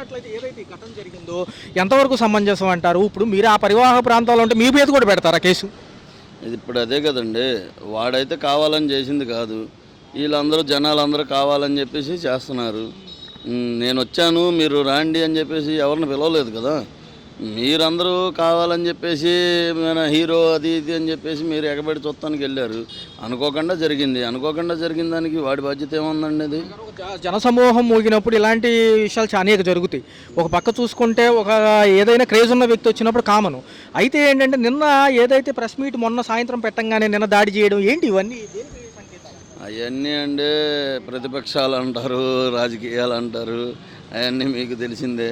అట్లయితే ఏదైతే ఈ ఘటన జరిగిందో ఎంతవరకు సమంజసం అంటారు? ఇప్పుడు మీరు ఆ పరివాహక ప్రాంతాల్లో ఉంటే మీ మీద కూడా పెడతారా కేసు? ఇది ఇప్పుడు అదే కదండి. వాడైతే కావాలని చేసింది కాదు. వీళ్ళందరూ జనాలందరూ కావాలని చెప్పేసి చేస్తున్నారు. నేనొచ్చాను మీరు రాండి అని చెప్పేసి ఎవరిని పిలవలేదు కదా. మీరందరూ కావాలని చెప్పేసి మన హీరో అది ఇది అని చెప్పేసి మీరు ఎగబడి చూడటానికి వెళ్ళారు. అనుకోకుండా జరిగింది. అనుకోకుండా జరిగిన దానికి వాడి బాధ్యత ఏముందండి అది? జనసమూహం మోగినప్పుడు ఇలాంటి విషయాలు అనేక జరుగుతాయి. ఒక పక్క చూసుకుంటే ఒక ఏదైనా క్రేజ్ ఉన్న వ్యక్తి వచ్చినప్పుడు కామను. అయితే ఏంటంటే నిన్న ఏదైతే ప్రెస్ మీట్ మొన్న సాయంత్రం పెట్టంగానే నిన్న దాడి చేయడం ఏంటి ఇవన్నీ? అవన్నీ అంటే ప్రతిపక్షాలు అంటారు, రాజకీయాలు అంటారు. అవన్నీ మీకు తెలిసిందే.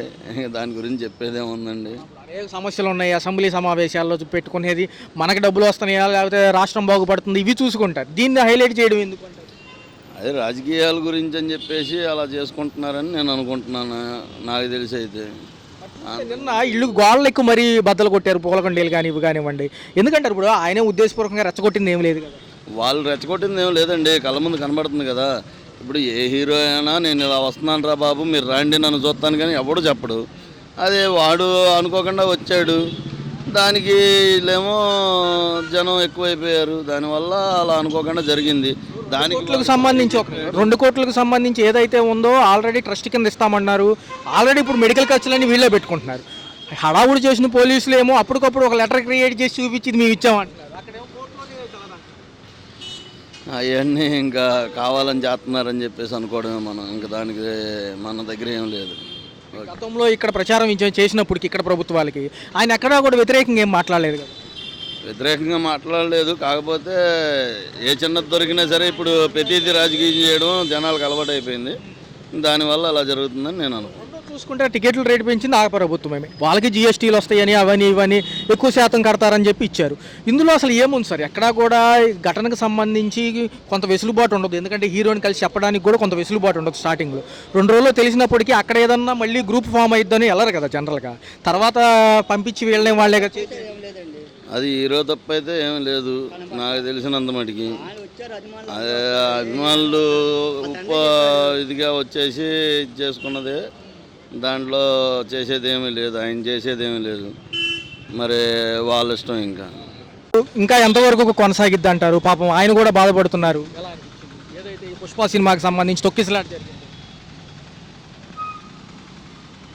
దాని గురించి చెప్పేదేముందండి. అనేక సమస్యలు ఉన్నాయి. అసెంబ్లీ సమావేశాల్లో పెట్టుకునేది మనకి డబ్బులు వస్తున్నాయా లేకపోతే రాష్ట్రం బాగుపడుతుంది ఇవి చూసుకుంటారు. దీన్ని హైలైట్ చేయడం ఎందుకు? అదే రాజకీయాల గురించి అని చెప్పేసి అలా చేసుకుంటున్నారని నేను అనుకుంటున్నాను. నాకు తెలిసి అయితే నిన్న ఇల్లు గోడలు ఎక్కువ మరీ బద్దలు కొట్టారు. పూలకొండీలు కానీ ఇవి కానివ్వండి. ఎందుకంటే ఇప్పుడు ఆయనే ఉద్దేశపూర్వకంగా రెచ్చగొట్టింది ఏం లేదు కదా. వాళ్ళు రెచ్చగొట్టింది ఏం లేదండి. కళ్ళ ముందు కనబడుతుంది కదా. ఇప్పుడు ఏ హీరో అయినా నేను ఇలా వస్తున్నాను రా బాబు మీరు రండి నన్ను చూస్తాను కానీ ఎవడు చెప్పడు. అదే వాడు అనుకోకుండా వచ్చాడు. దానికి వీళ్ళేమో జనం ఎక్కువైపోయారు. దానివల్ల అలా అనుకోకుండా జరిగింది. దానికి సంబంధించి 2 కోట్లకు సంబంధించి ఏదైతే ఉందో ఆల్రెడీ ట్రస్ట్ కింద ఇస్తామన్నారు. ఆల్రెడీ ఇప్పుడు మెడికల్ ఖర్చులన్నీ వీళ్ళే పెట్టుకుంటున్నారు. హడావుడి చేసిన పోలీసులు ఏమో అప్పటికప్పుడు ఒక లెటర్ క్రియేట్ చేసి చూపించింది మేము ఇచ్చామంటున్నారు. అవన్నీ ఇంకా కావాలని చేస్తున్నారని చెప్పేసి అనుకోవడమే మనం. ఇంకా దానికి మన దగ్గర ఏం లేదు. గతంలో ఇక్కడ ప్రచారం చేసినప్పటికి ఇక్కడ ప్రభుత్వాలకి ఆయన ఎక్కడా కూడా వ్యతిరేకంగా ఏం మాట్లాడలేదు కదా. వ్యతిరేకంగా మాట్లాడలేదు. కాకపోతే ఏ చిన్నది దొరికినా సరే ఇప్పుడు ప్రతిదీ రాజకీయం చేయడం జనాలకు అలవాటు అయిపోయింది. దానివల్ల అలా జరుగుతుందని నేను అనుకుంటున్నాను. చూసుకుంటే టికెట్ల రేటు పెంచింది ఆ ప్రభుత్వమే. వాళ్ళకి జిఎస్టీలు వస్తాయని అవన్నీ ఇవన్నీ ఎక్కువ శాతం కడతారని చెప్పి ఇచ్చారు. ఇందులో అసలు ఏముంది సార్? ఎక్కడా కూడా ఘటనకు సంబంధించి కొంత వెసులుబాటు ఉండదు. ఎందుకంటే హీరోని కలిసి చెప్పడానికి కూడా కొంత వెసులుబాటు ఉండదు. స్టార్టింగ్లో 2 రోజుల్లో తెలిసినప్పటికీ అక్కడ ఏదన్నా మళ్ళీ గ్రూప్ ఫామ్ అయిద్దని వెళ్ళరు కదా జనరల్గా. తర్వాత పంపించి వీళ్ళని వాళ్ళే అది హీరో తప్ప అయితే ఏం లేదు నాకు తెలిసినంత మటుకి. అదే అభిమానులు ఇదిగా వచ్చేసి ఇది చేసుకున్నదే. దాంట్లో చేసేది ఏమీ లేదు. ఆయన చేసేది ఏమీ లేదు. మరి వాళ్ళ ఇష్టం. ఇంకా ఎంతవరకు కొనసాగిద్ది అంటారు? పాపం ఆయన కూడా బాధపడుతున్నారు. ఏదైతే పుష్ప సినిమాకి సంబంధించి తొక్కిసలాట జరిగింది.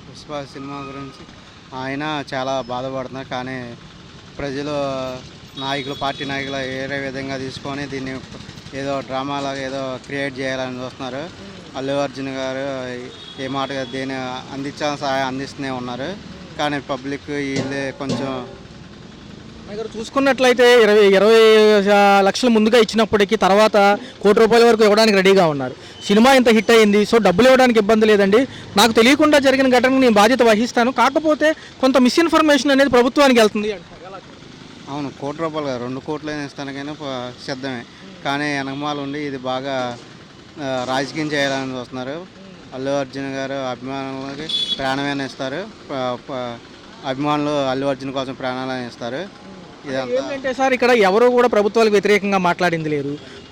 పుష్ప సినిమా గురించి ఆయన చాలా బాధపడుతున్నారు. కానీ ప్రజలు నాయకులు పార్టీ నాయకులు వేరే విధంగా తీసుకొని దీన్ని ఏదో డ్రామాలాగా ఏదో క్రియేట్ చేయాలని చూస్తున్నారు. అల్లు అర్జున్ గారు ఏ మాటగా దేని అందించాలని సహాయం అందిస్తూనే ఉన్నారు. కానీ పబ్లిక్ వీళ్ళే కొంచెం చూసుకున్నట్లయితే 20 లక్షలు ముందుగా ఇచ్చినప్పటికీ తర్వాత ₹1,00,00,000 వరకు ఇవ్వడానికి రెడీగా ఉన్నారు. సినిమా ఇంత హిట్ అయ్యింది. సో డబ్బులు ఇవ్వడానికి ఇబ్బంది లేదండి. నాకు తెలియకుండా జరిగిన ఘటనకు నేను బాధ్యత వహిస్తాను. కాకపోతే కొంత మిస్ఇన్ఫర్మేషన్ అనేది ప్రభుత్వానికి వెళ్తుంది. అవును, ₹1,00,00,000 2 కోట్లు ఇస్తానికైనా సిద్ధమే. కానీ వెనకమాల ఉండి ఇది బాగా రాజకీయం చేయాలని చూస్తున్నారు. అల్లు అర్జున్ గారు అభిమానులకి ప్రాణమైన ఇస్తారు. అభిమానులు అల్లు అర్జున్ కోసం ప్రాణాలను ఇస్తారు. ఏంటంటే సార్ ఇక్కడ ఎవరు కూడా ప్రభుత్వాలకు వ్యతిరేకంగా మాట్లాడింది లేదు.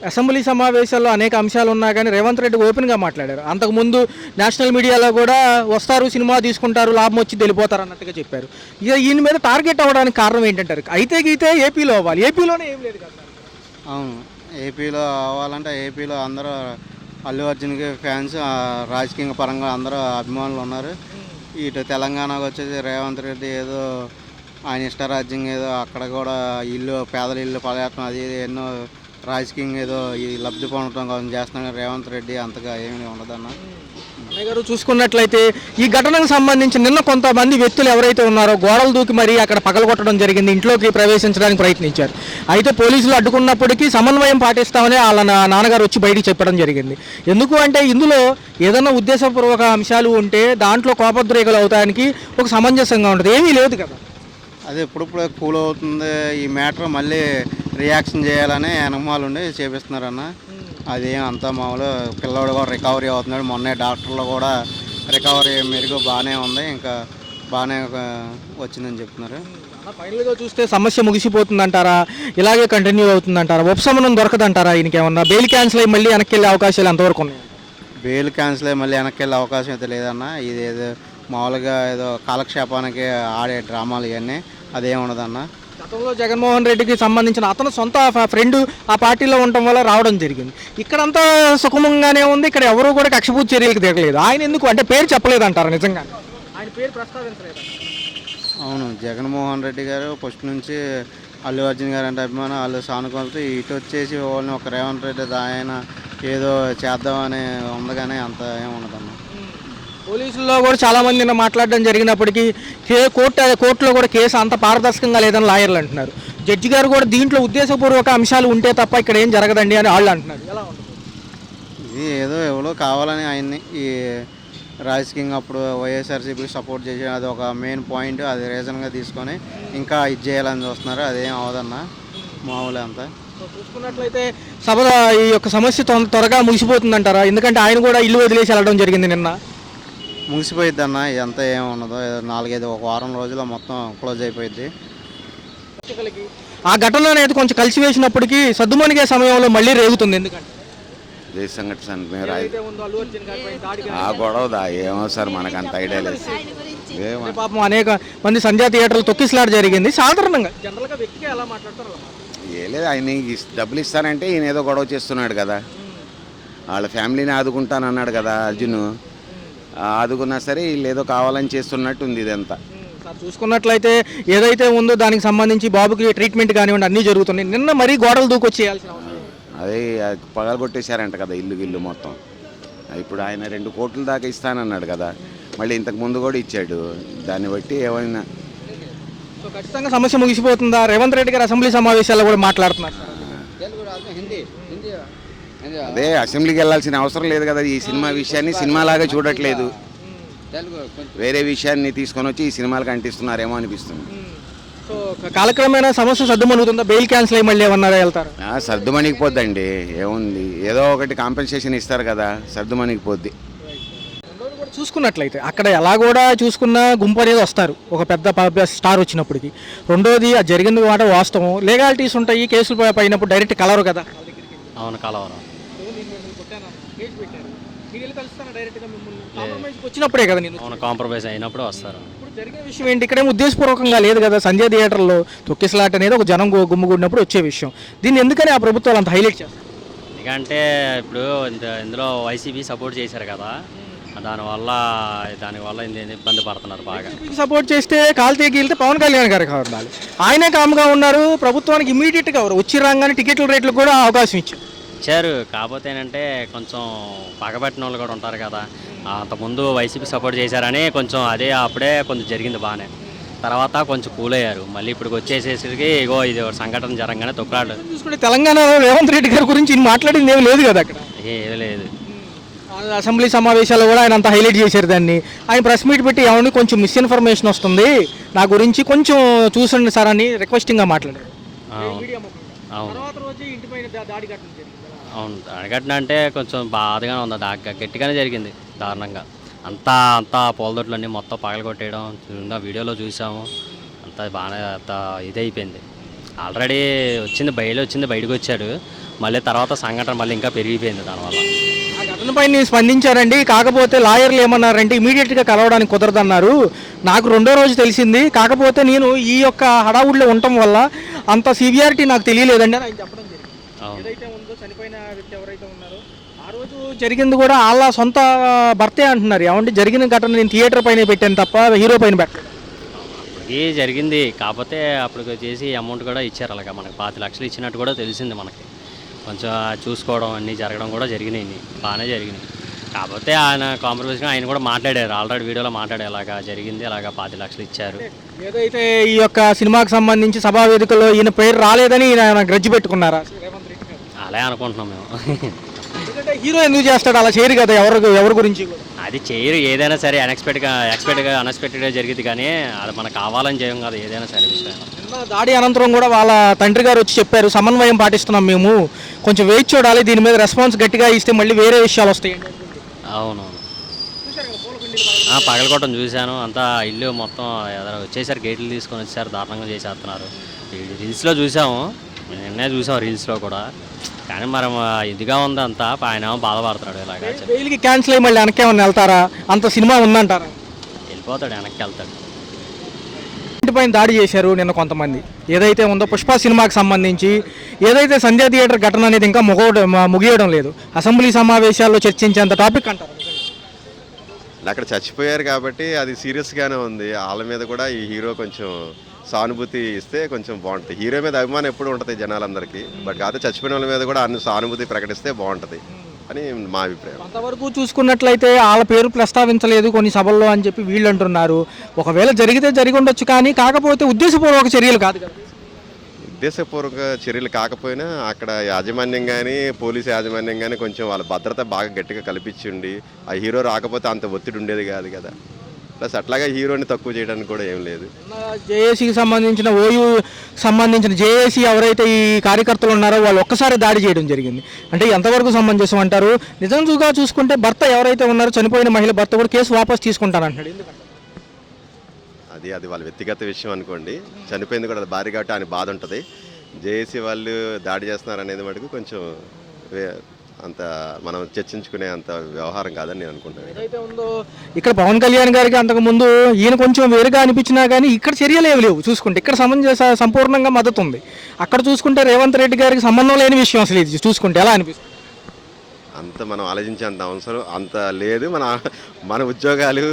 అసెంబ్లీ సమావేశాల్లో అనేక అంశాలు ఉన్నా కానీ రేవంత్ రెడ్డి ఓపెన్గా మాట్లాడారు. అంతకుముందు నేషనల్ మీడియాలో కూడా వస్తారు సినిమా తీసుకుంటారు లాభం వచ్చి వెళ్ళిపోతారు అన్నట్టుగా చెప్పారు. ఇక ఈయన మీద టార్గెట్ అవ్వడానికి కారణం ఏంటంటారు? అయితే గీతే ఏపీలో అవ్వాలి. ఏపీలోనే ఏం లేదు కదా. అవును, ఏపీలో అవ్వాలంటే ఏపీలో అందరూ అల్లు అర్జున్కి ఫ్యాన్స్ రాజకీయ పరంగా అందరూ అభిమానులు ఉన్నారు. ఇటు తెలంగాణకు వచ్చేసి రేవంత్ రెడ్డి ఏదో ఆయన ఇష్టరాజ్యం ఏదో అక్కడ కూడా ఇల్లు పేదల ఇల్లు పడేయటం అది ఎన్నో రాజకీయంగా ఏదో ఈ లబ్ధి పొందడం కోసం చేస్తున్నాడు రేవంత్ రెడ్డి. అంతగా ఏమీ ఉండదన్న గారు చూసుకున్నట్లయితే ఈ ఘటనకు సంబంధించి నిన్న కొంతమంది వ్యక్తులు ఎవరైతే ఉన్నారో గోడలు దూకి మరీ అక్కడ పగలగొట్టడం జరిగింది. ఇంట్లోకి ప్రవేశించడానికి ప్రయత్నించారు. అయితే పోలీసులు అడ్డుకున్నప్పటికీ సమన్వయం పాటిస్తామని వాళ్ళ నాన్నగారు వచ్చి బయటికి చెప్పడం జరిగింది. ఎందుకు అంటే ఇందులో ఏదైనా ఉద్దేశపూర్వక అంశాలు ఉంటే దాంట్లో కోపద్రేకులు అవడానికి ఒక సమంజసంగా ఉంటుంది. ఏమీ లేదు కదా. అదే ఇప్పుడిప్పుడే కూల్ అవుతుంది ఈ మ్యాటర్. మళ్ళీ రియాక్షన్ చేయాలని వెనకమాలు ఉండి చేపిస్తున్నారన్న. అదేం అంతా మామూలు. పిల్లవాడు కూడా రికవరీ అవుతున్నాడు. మొన్నే డాక్టర్లు కూడా రికవరీ మెరుగు బాగానే ఉంది, ఇంకా బాగానే వచ్చిందని చెప్తున్నారు. ఫైనల్గా చూస్తే సమస్య ముగిసిపోతుందంటారా? ఇలాగే కంటిన్యూ అవుతుందంటారా? ఉపశమనం దొరకదంటారా? ఈయనకి ఏమన్నా బెయిల్ క్యాన్సిల్ అయ్యి మళ్ళీ వెనక్కి వెళ్ళే అవకాశాలు ఎంతవరకు ఉన్నాయి? బెయిల్ క్యాన్సిల్ అయ్యి మళ్ళీ వెనక్కి వెళ్ళే అవకాశం అయితే లేదన్న. ఇది మామూలుగా ఏదో కాలక్షేపానికి ఆడే డ్రామాలు ఇవన్నీ అదేం ఉండదన్న. గతంలో జగన్మోహన్ రెడ్డికి సంబంధించిన అతను సొంత ఫ్రెండ్ ఆ పార్టీలో ఉండటం వల్ల రావడం జరిగింది. ఇక్కడంతా సుఖమంగానే ఉంది, ఇక్కడ ఎవరు కూడా కక్షపూజ చర్యలకు దిగలేదు. ఆయన ఎందుకు అంటే పేరు చెప్పలేదు అంటారు, నిజంగా ఆయన పేరు ప్రస్తావించలేదు. అవును, జగన్మోహన్ రెడ్డి గారు ఫస్ట్ నుంచి అల్లు అర్జున్ గారు అంటే అభిమానం, వాళ్ళు సానుకూలత. ఇటు వచ్చేసి వాళ్ళని ఒక రేవంత్ రెడ్డి ఆయన ఏదో చేద్దామని ఉంది కానీ అంత ఏమి ఉండదన్న. పోలీసుల్లో కూడా చాలా మంది నిన్న మాట్లాడడం జరిగినప్పటికీ కోర్టులో కూడా కేసు అంత పారదర్శకంగా లేదని లాయర్లు అంటున్నారు. జడ్జి గారు కూడా దీంట్లో ఉద్దేశపూర్వక అంశాలు ఉంటే తప్ప ఇక్కడ ఏం జరగదండి అని వాళ్ళు అంటున్నారు. ఎలా ఉంటుంది? ఇది ఏదో ఎవరో కావాలని ఆయన్ని ఈ రాజకీయంగా అప్పుడు వైఎస్ఆర్సీపీకి సపోర్ట్ చేసి అది ఒక మెయిన్ పాయింట్, అది రీజన్గా తీసుకొని ఇంకా ఇది చేయాలని చూస్తున్నారు. అదేం అవదన్న, మామూలే అంతా. చూసుకున్నట్లయితే సభ ఈ యొక్క సమస్య త్వరగా ముగిసిపోతుందంటారా? ఎందుకంటే ఆయన కూడా ఇల్లు వదిలేసి వెళ్ళడం జరిగింది నిన్న. ముగిసిపోయిద్ది అన్న, ఇదంతా ఏమి ఉండదు. ఒక వారం రోజుల్లో మొత్తం క్లోజ్ అయిపోయింది. ఆ ఘటన అనేది కొంచెం కలిసివేసినప్పటికీ సద్దుమణిగే సమయంలో మళ్ళీ రేగుతుంది. ఎందుకంటే ఆ గొడవదా ఏమో సార్, మనకు అంత ఐడియా లేదు. పాపం అనేక మంది సంధ్యా థియేటర్లు తొక్కిసలాట జరిగింది. సాధారణంగా జనరల్గా వ్యక్తిగా ఎలా మాట్లాడతారు? ఏ లేదు, ఆయన డబ్బులు ఇస్తానంటే ఈయన ఏదో గొడవ చేస్తున్నాడు కదా, వాళ్ళ ఫ్యామిలీని ఆదుకుంటానన్నాడు కదా అర్జున్. ఆదుకున్నా సరే వీళ్ళు ఏదో కావాలని చేస్తున్నట్టు ఉంది ఇదంతా. చూసుకున్నట్లయితే ఏదైతే ఉందో దానికి సంబంధించి బాబుకి ట్రీట్మెంట్ కానివ్వండి అన్నీ జరుగుతున్నాయి. నిన్న మరీ గోడలు దూకొచ్చేయాల్సిన అదే పగలగొట్టేశారంట కదా ఇల్లు మొత్తం. ఇప్పుడు ఆయన 2 కోట్ల దాకా ఇస్తానన్నాడు కదా, మళ్ళీ ఇంతకు ముందు కూడా ఇచ్చాడు. దాన్ని బట్టి ఏమైనా ఖచ్చితంగా సమస్య ముగిసిపోతుందా? రేవంత్ రెడ్డి గారు అసెంబ్లీ సమావేశాల్లో కూడా మాట్లాడుతున్నారు. అదే అసెంబ్లీకి వెళ్ళాల్సిన అవసరం లేదు కదా, ఈ సినిమా విషయాన్ని సినిమాలాగా చూడట్లేదు, వేరే విషయాన్ని తీసుకొని వచ్చి ఈ సినిమాలకు అంటిస్తున్నారేమో అనిపిస్తుంది. సో కాలక్రమేణా సమస్య సర్దుమణుగుతుందా? బెయిల్ క్యాన్సిల్ అయ్యి మళ్ళీ ఏమన్నారా వెళ్తారు? సర్దుమణిగిపోద్దండి, ఏముంది, ఏదో ఒకటి కాంపెన్సేషన్ ఇస్తారు కదా, సర్దుమణిగిపోద్ది. చూసుకున్నట్లయితే అక్కడ ఎలా కూడా చూసుకున్న గుంపు అనేది వస్తారు ఒక పెద్ద స్టార్ వచ్చినప్పటికి. రెండోది అది జరిగింది మాట వాస్తవం, లీగాలిటీస్ ఉంటాయి, కేసులు పైనప్పుడు డైరెక్ట్ కలరు కదా. అవును, కలవరం వచ్చినప్పుడే కదా నేను. అవును, కాంప్రమైజ్ అయినప్పుడు వస్తారు. ఇప్పుడు జరిగే విషయం ఏంటి? ఇక్కడేమో ఉద్దేశపూర్వకంగా లేదు కదా. సంజయ్ థియేటర్లో తొక్కిసలాట అనేది ఒక జనం గుమ్ముగూడినప్పుడు వచ్చే విషయం. దీన్ని ఎందుకని ఆ ప్రభుత్వాలు అంత హైలైట్ చేస్తారు? ఎందుకంటే ఇప్పుడు ఇందులో వైసీపీ సపోర్ట్ చేశారు కదా, దానివల్ల ఇబ్బంది పడుతున్నారు బాగా. సపోర్ట్ చేస్తే కాల్తే గీలితే పవన్ కళ్యాణ్ గారికి ఉండాలి. ఆయనే కామ్గా ఉన్నారు. ప్రభుత్వానికి ఇమీడియట్గా వచ్చి రాగానే టికెట్ల రేట్లు కూడా అవకాశం ఇచ్చారు. కాకపోతే ఏంటంటే కొంచెం పగబట్టిన వాళ్ళు కూడా ఉంటారు కదా, అంతకుముందు వైసీపీ సపోర్ట్ చేశారని కొంచెం అప్పుడే కొంచెం జరిగింది బాగానే. తర్వాత కొంచెం కూల్ అయ్యారు. మళ్ళీ ఇప్పుడు వచ్చేసేసరికి ఇగో ఇది సంఘటన జరగగానే తొక్కాడు. చూసుకుంటే తెలంగాణలో రేవంత్ రెడ్డి గారి గురించి మాట్లాడింది ఏమి లేదు కదా అక్కడ. ఏమీ లేదు. అసెంబ్లీ సమావేశాల్లో కూడా ఆయన అంత హైలైట్ చేశారు దాన్ని. ఆయన ప్రెస్ మీట్ పెట్టి ఎవరిని కొంచెం మిస్ఇన్ఫర్మేషన్ వస్తుంది నా గురించి కొంచెం చూసండి సార్ అని రిక్వెస్టింగ్గా మాట్లాడారు. అవును, అడగట్టిన అంటే కొంచెం బాధగానే ఉంది. గట్టిగానే జరిగింది, దారుణంగా. అంతా పూలదొట్లన్నీ మొత్తం పగలగొట్టేయడం వీడియోలో చూసాము. అంతా బాగానే ఇదైపోయింది. ఆల్రెడీ బయటకు వచ్చాడు, మళ్ళీ తర్వాత సంఘటన మళ్ళీ ఇంకా పెరిగిపోయింది దానివల్ల. ఆ ఘటనపై నేను స్పందించారండి. కాకపోతే లాయర్లు ఏమన్నారంటే ఇమీడియట్గా కలవడానికి కుదరదన్నారు. నాకు రెండో రోజు తెలిసింది, కాకపోతే నేను ఈ యొక్క హడావుడిలో ఉండటం వల్ల అంత సివియారిటీ నాకు తెలియలేదండి అని ఆయన చెప్పడం జరిగింది. ఏదైతే ఉందో చనిపోయిన వ్యక్తి ఎవరైతే ఉన్నారో ఆ రోజు జరిగింది కూడా వాళ్ళ సొంత భర్తే అంటున్నారు. ఏమంటే జరిగిన ఘటన నేను థియేటర్ పైన పెట్టాను తప్ప హీరో పైన పెట్టలేదు. ఇది జరిగింది. కాకపోతే అప్పుడు చేసి అమౌంట్ కూడా ఇచ్చారు, అలాగా మనకి 5 లక్షలు ఇచ్చినట్టు కూడా తెలిసింది మనకి. కొంచెం చూసుకోవడం అన్నీ జరగడం కూడా జరిగినాయి, బాగానే జరిగినాయి. కాకపోతే ఆయన కాంప్రమైజ్గా ఆయన కూడా మాట్లాడారు, ఆల్రెడీ వీడియోలో మాట్లాడారు, ఇలాగా జరిగింది, అలాగా 5 లక్షలు ఇచ్చారు. ఏదైతే ఈ యొక్క సినిమాకి సంబంధించి సభా వేదికలో ఈయన పేరు రాలేదని ఈయన గ్రడ్జి పెట్టుకున్నారా? అలా అనుకుంటున్నాం మేము. ఎందుకంటే హీరో ఎందుకు చేస్తాడు? అలా చేయరు కదా ఎవరి గురించి అది చేయరు. ఏదైనా సరే అన్ఎక్స్పెక్టెడ్గా జరిగింది, కానీ అది మనకు కావాలని చేయం కదా ఏదైనా సరే విషయం. దాడి అనంతరం కూడా వాళ్ళ తండ్రి గారు వచ్చి చెప్పారు, సమన్వయం పాటిస్తున్నాం మేము, కొంచెం వెయిట్ చూడాలి, దీని మీద రెస్పాన్స్ గట్టిగా ఇస్తే మళ్ళీ వేరే విషయాలు వస్తాయి. అవునవును, పగలగొట్టం చూశాను. అంతా ఇల్లు మొత్తం వచ్చేసారు, గేట్లు తీసుకొని వచ్చారు, దారుణంగా చేసేస్తున్నారు. రీల్స్లో చూసాము, నిన్నే చూసాం రీల్స్లో కూడా. కానీ మరి ఇదిగా ఉంది అంతా, ఆయన బాధపడుతున్నాడు. ఇలాగా బెయిల్కి క్యాన్సిల్ అయ్యి మళ్ళీ వెనకేమన్నా వెళ్తారా? అంత సినిమా ఉందంటారా? వెళ్ళిపోతాడు, వెనక్కి వెళ్తాడు. ఇంటిపైన దాడి చేశారు నిన్న కొంతమంది. ఏదైతే ఉందో పుష్ప సినిమాకి సంబంధించి ఏదైతే సంధ్యా థియేటర్ ఘటన అనేది ఇంకా ముగియడం లేదు. అసెంబ్లీ సమావేశాల్లో చర్చించేంత టాపిక్ అంటారు. అక్కడ చచ్చిపోయారు కాబట్టి అది సీరియస్గానే ఉంది. వాళ్ళ మీద కూడా ఈ హీరో కొంచెం సానుభూతి ఇస్తే కొంచెం బాగుంటుంది. హీరో మీద అభిమానం ఎప్పుడు ఉంటుంది జనాలందరికీ, బట్ కాకపోతే చచ్చిపోయిన వాళ్ళ మీద కూడా అన్ని సానుభూతి ప్రకటిస్తే బాగుంటుంది అని మా అభిప్రాయం. కొంతవరకు చూసుకున్నట్లయితే వాళ్ళ పేరు ప్రస్తావించలేదు కొన్ని సభల్లో అని చెప్పి వీళ్ళు అంటున్నారు. ఒకవేళ జరిగితే జరిగి ఉండొచ్చు, కానీ కాకపోతే ఉద్దేశపూర్వక చర్యలు కాదు కదా. ఉద్దేశపూర్వక చర్యలు కాకపోయినా అక్కడ యాజమాన్యం కానీ పోలీసు యాజమాన్యం కానీ కొంచెం వాళ్ళ భద్రత బాగా గట్టిగా కల్పించిండి ఆ హీరో రాకపోతే అంత ఒత్తిడి ఉండేది కాదు కదా. ప్లస్ అట్లాగా హీరోని తక్కువ చేయడానికి కూడా ఏం లేదు. జేఏసీకి సంబంధించిన ఓయూ సంబంధించిన జేఏసీ ఎవరైతే ఈ కార్యకర్తలు ఉన్నారో వాళ్ళు ఒక్కసారి దాడి చేయడం జరిగింది. అంటే ఎంతవరకు సమంజసం అంటారు? నిజంగా చూసుకుంటే భర్త ఎవరైతే ఉన్నారో చనిపోయిన మహిళ భర్త కూడా కేసు వాపస్ తీసుకుంటానంటున్నాడు. ఎందుకంటే అది వాళ్ళ వ్యక్తిగత విషయం అనుకోండి. చనిపోయింది కూడా భారీ కాబట్టి ఆయన బాధ ఉంటుంది. జేఏసీ వాళ్ళు దాడి చేస్తున్నారు అనేది మటుకు కొంచెం అంత మనం చర్చించుకునే అంత వ్యవహారం కాదని నేను అనుకుంటాను. ఏదైతే ఉందో ఇక్కడ పవన్ కళ్యాణ్ గారికి అంతకుముందు ఈయన కొంచెం వేరుగా అనిపించినా కానీ ఇక్కడ చర్యలు ఏమి లేవు. చూసుకుంటే ఇక్కడ సంపూర్ణంగా మద్దతు ఉంది. అక్కడ చూసుకుంటే రేవంత్ రెడ్డి గారికి సంబంధం లేని విషయం అసలు ఇది చూసుకుంటే ఎలా అనిపిస్తుంది? అంత మనం ఆలోచించే అంత అవసరం అంత లేదు. మన ఉద్యోగాలు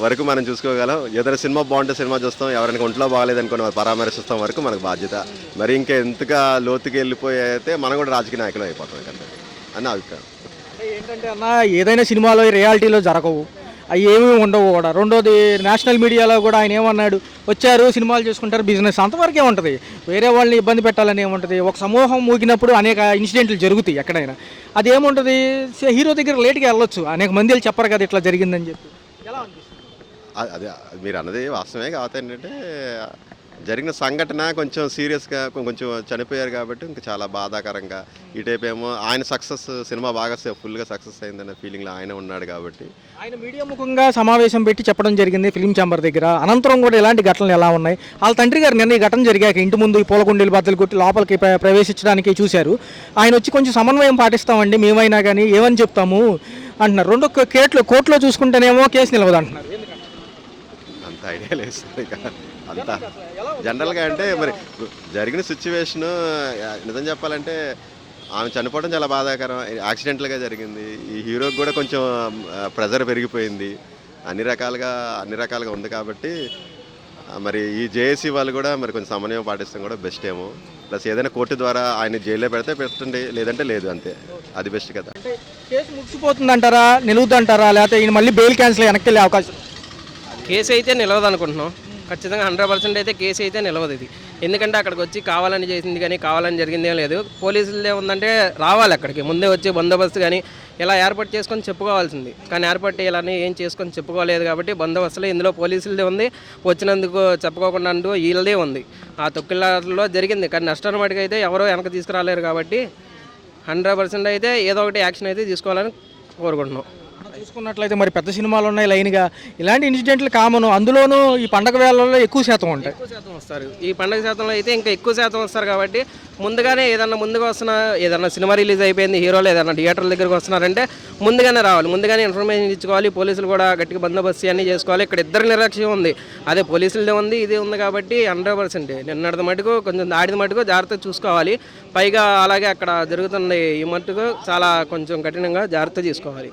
వరకు మనం చూసుకోగలం. ఏదైనా సినిమా బాగుంటే సినిమా చూస్తాం, ఎవరైనా ఒంట్లో బాగాలేదనుకుని పరామర్శిస్తాం వరకు మనకు బాధ్యత. మరి ఇంకా ఎంతగా లోతుకి వెళ్ళిపోయి అయితే మనం కూడా రాజకీయ నాయకులు అయిపోతాం కదా అని నా అభిప్రాయం. అంటే ఏంటంటే అన్న, ఏదైనా సినిమాలో రియాలిటీలో జరగవు, అవి ఏమీ ఉండవు కూడా. రెండోది నేషనల్ మీడియాలో కూడా ఆయన ఏమన్నాడు, వచ్చారు సినిమాలు చేసుకుంటారు బిజినెస్, అంతవరకే ఉంటుంది. వేరే వాళ్ళని ఇబ్బంది పెట్టాలని ఏముంటుంది? ఒక సమూహం మూగినప్పుడు అనేక ఇన్సిడెంట్లు జరుగుతాయి ఎక్కడైనా. అది ఏముంటుంది, హీరో దగ్గర లేట్గా వెళ్ళొచ్చు, అనేక మంది వెళ్ళి చెప్పరు కదా ఇట్లా జరిగిందని చెప్పి. ఎలా అనిపిస్తుంది? అదే మీరు అన్నది వాస్తవమే. కాకపోతే ఏంటంటే జరిగిన సంఘటన కొంచెం సీరియస్గా కొంచెం చనిపోయారు కాబట్టి ఇంకా చాలా బాధాకరంగా. ఈ టైప్ ఏమో ఆయన సక్సెస్, సినిమా బాగా ఫుల్గా సక్సెస్ అయిందన్న ఫీలింగ్లో ఆయన ఉన్నాడు కాబట్టి ఆయన మీడియా ముఖంగా సమావేశం పెట్టి చెప్పడం జరిగింది ఫిలిం ఛాంబర్ దగ్గర. అనంతరం కూడా ఇలాంటి ఘటనలు ఎలా ఉన్నాయి? వాళ్ళ తండ్రి గారు నిన్న ఈ ఘటన జరిగాక ఇంటి ముందు ఈ పూలకుండీలు బద్దలు కొట్టి లోపలికి ప్రవేశించడానికి చూశారు. ఆయన వచ్చి కొంచెం సమన్వయం పాటిస్తామండి మేమైనా కానీ ఏమని చెప్తాము అంటున్నారు. రెండో కోర్టులో చూసుకుంటేనేమో కేసు నిలవదు అంటున్నారు. అంత ఐడియా లేదు సార్. ఇక అంతా జనరల్గా అంటే మరి జరిగిన సిచ్యువేషను నిజం చెప్పాలంటే ఆమె చనిపోవడం చాలా బాధాకరం. యాక్సిడెంటల్గా జరిగింది. ఈ హీరోకి కూడా కొంచెం ప్రెజర్ పెరిగిపోయింది. అన్ని రకాలుగా ఉంది కాబట్టి మరి ఈ జేఏసీ వాళ్ళు కూడా మరి కొంచెం సమన్వయం పాటిస్తాం కూడా బెస్ట్ ఏమో. ప్లస్ ఏదైనా కోర్టు ద్వారా ఆయన జైల్లో పెడితే పెట్టండి, లేదంటే లేదు, అంతే. అది బెస్ట్ కదా. అంటే కేసు ముగిసిపోతుందంటారా, నిలువుద్దంటారా, లేకపోతే ఈయన మళ్ళీ బెయిల్ క్యాన్సిల్ వెనక్కి వెళ్ళే అవకాశం? కేసు అయితే నిలవదు అనుకుంటున్నాం. ఖచ్చితంగా 100% అయితే కేసు అయితే నిలవదు ఇది. ఎందుకంటే అక్కడికి వచ్చి కావాలని చేసింది కానీ కావాలని జరిగిందేం లేదు. పోలీసులదే ఉందంటే రావాలి అక్కడికి ముందే వచ్చి బందోబస్తు కానీ ఇలా ఏర్పాటు చేసుకొని చెప్పుకోవాల్సింది. కానీ ఏర్పాటు చేయాలని ఏం చేసుకొని చెప్పుకోలేదు కాబట్టి బందోబస్తులో ఇందులో పోలీసులదే ఉంది. వచ్చినందుకు చెప్పుకోకుండా అంటూ వీళ్ళదే ఉంది. ఆ తొక్కిళ్ళలో జరిగింది. కానీ నష్టాన్ని మటుకు అయితే ఎవరో వెనక తీసుకురాలేరు కాబట్టి 100% అయితే ఏదో ఒకటి యాక్షన్ అయితే తీసుకోవాలని కోరుకుంటున్నాం. చూసుకున్నట్లయితే మరి పెద్ద సినిమాలు ఉన్నాయి లైన్గా, ఇలాంటి ఇన్సిడెంట్లు కామను. అందులోనూ ఈ పండగ వేళల్లో ఎక్కువ శాతం ఉంటాయి. ఎక్కువ శాతం వస్తారు. ఈ పండగ శాతంలో అయితే ఇంకా ఎక్కువ శాతం వస్తారు కాబట్టి ముందుగానే ముందుగా ఏదన్నా సినిమా రిలీజ్ అయిపోయింది, హీరోలు ఏదైనా థియేటర్ల దగ్గరకు వస్తున్నారంటే ముందుగానే రావాలి, ముందుగానే ఇన్ఫర్మేషన్ ఇచ్చుకోవాలి. పోలీసులు కూడా గట్టిగా బందోబస్తు అన్నీ చేసుకోవాలి. ఇక్కడ ఇద్దరు నిర్లక్ష్యం ఉంది, అదే పోలీసులదే ఉంది, ఇదే ఉంది కాబట్టి 100% నిన్నటి మటుకు కొంచెం దాడిది మటుకు జాగ్రత్తగా చూసుకోవాలి. పైగా అలాగే అక్కడ జరుగుతుంది ఈ మటుకు చాలా కొంచెం కఠినంగా జాగ్రత్త తీసుకోవాలి.